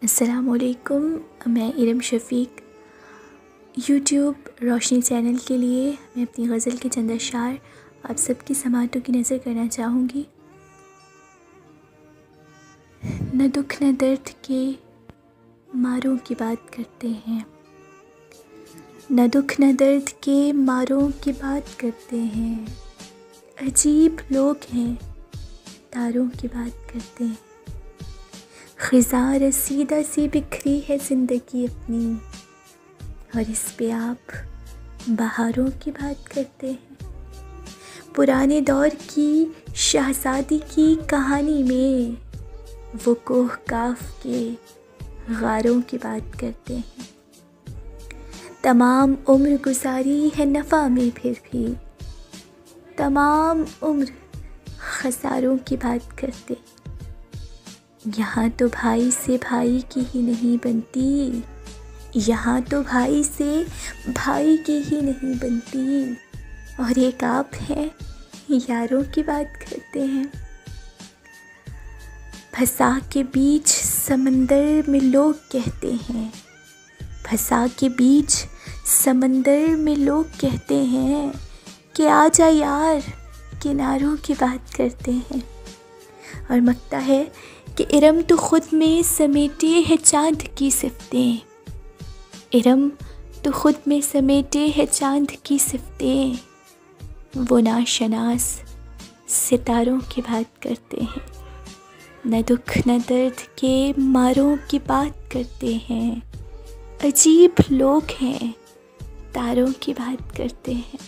अस्सलामुअलैकुम। मैं इरम शफ़ीक यूट्यूब रोशनी चैनल के लिए मैं अपनी गज़ल के चंद अशार आप सबकी समातों की नज़र करना चाहूँगी। न दुख न दर्द के मारों की बात करते हैं, न दुख न दर्द के मारों की बात करते हैं। अजीब लोग हैं, तारों की बात करते हैं। ख़िज़ां रसीदा सी बिखरी है ज़िंदगी अपनी, और इस पे आप बहारों की बात करते हैं। पुराने दौर की शहज़ादी की कहानी में वो कोह काफ के गारों की बात करते हैं। तमाम उम्र गुजारी है नफ़ा में, फिर भी तमाम उम्र खसारों की बात करते हैं। यहाँ तो भाई से भाई की ही नहीं बनती, यहाँ तो भाई से भाई की ही नहीं बनती, और एक आप हैं यारों की बात करते हैं। फंसा के बीच समंदर में लोग कहते हैं, फंसा के बीच समंदर में लोग कहते हैं कि आजा यार, किनारों की बात करते हैं। और मकता है कि इरम तो ख़ुद में समेटे है चाँद की सिफ़तें, इरम तो ख़ुद में समेटे है चाँद की सिफ़तें। वो नाशनास सितारों की बात करते हैं। न दुख न दर्द के मारों की बात करते हैं। अजीब लोग हैं, तारों की बात करते हैं।